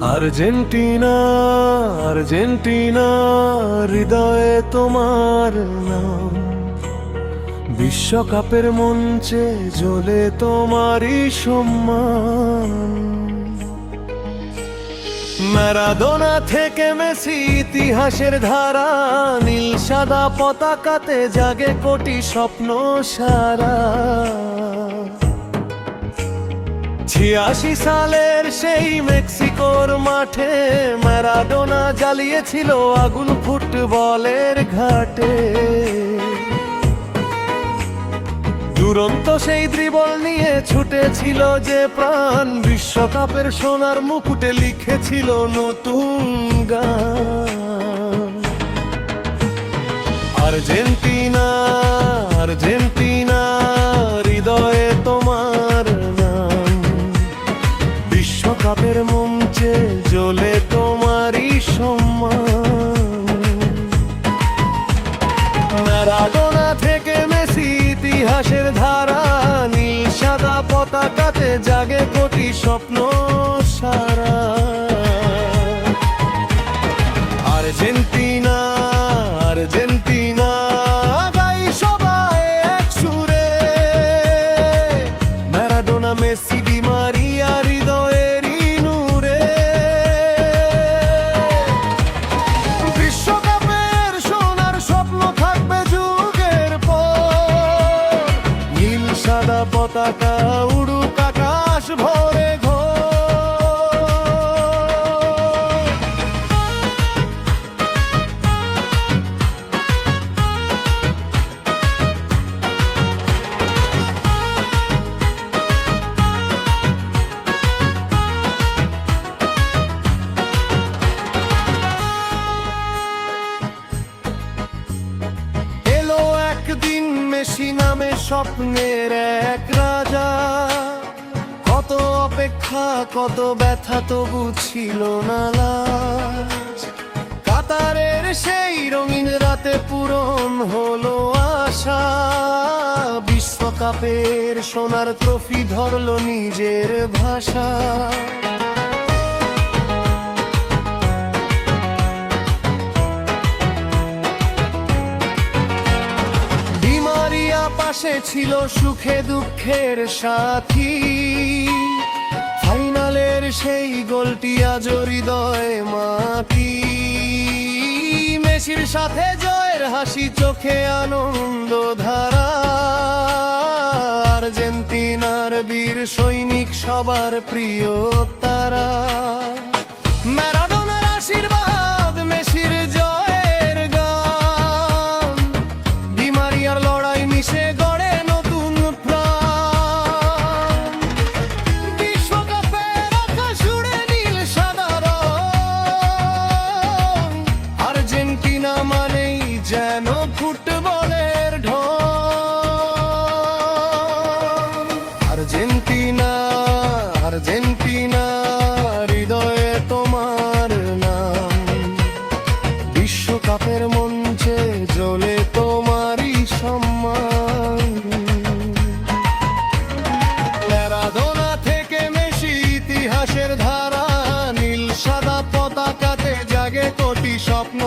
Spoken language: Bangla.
আর্জেন্টিনা আর্জেন্টিনা হৃদয়ে তোমার নাম, বিশ্বকাপের মঞ্চে জ্বলে তোমারই সম্মান। ম্যারাডোনা থেকে মেসি, ইতিহাসের ধারা, নীল সাদা পতাকাতে জাগে কোটি স্বপ্ন সারা। 86 সালের সেই মেক্সিকোর মাঠে ম্যারাডোনা জ্বালিয়েছিল আগুন ফুটবলের ঘাটে। দুরন্ত সেই ড্রিবল নিয়ে ছুটেছিল যে প্রাণ, বিশ্বকাপের সোনার মুকুটে লিখেছিল নতুন গান। আর্জেন্টিনা আর্জেন্টিনা হৃদয়ে তোমার নাম, বিশ্বকাপের মঞ্চে জ্বলে তোমারই সম্মান। ম্যারাডোনা থেকে মেসি, ইতিহাসের ধারা, নীল সাদা পতাকাতে জাগে কোটি স্বপ্ন সারা। আর্জেন্টিনা আর্জেন্টিনা গাই সবাই এক সুরে, ম্যারাডোনা মেসি ডি মারিয়া হৃদয়েরই নূরে। বিশ্বকাপের সোনার স্বপ্ন থাকবে যুগের পর, নীল সাদা পতাকা উড়ুক আকাশ ভরে ঘোর। একদিন মেসি নামে স্বপ্নের এক রাজা, কত অপেক্ষা কত ব্যথা তবু ছিল না লাজ। কাতারের সেই রঙিন রাতে পূরণ হলো আশা, বিশ্বকাপের সোনার ট্রফি ধরলো নিজের ভাষা। পাশে ছিল সুখে দুঃখের সাথী, ফাইনালের সেই গোলটি আজ হৃদয়ে মাটি। মেসির সাথে জয়ের হাসি, চোখে আনন্দ ধারা। আর্জেন্টিনার বীর সৈনিক সবার প্রিয় তারা। ম্যারাডোনার আশীর্বাদ, মেসির জয়ের গান, ডি মারিয়ার লড়াই মিশে গড়ে নতুন প্রাণ। বিশ্বকাপের আকাশ উড়ে নীল সাদা রং, আর্জেন্টিনা মানেই যেন ফুটবলের ঢং। আর্জেন্টিনা আর্জেন্টিনা হৃদয়ে তোমার নাম, বিশ্বকাপের মঞ্চে জ্বলে তোমারই সম্মান। ম্যারাডোনা থেকে মেসি, ইতিহাসের ধারা, নীল সাদা পতাকাতে জাগে কোটি স্বপ্ন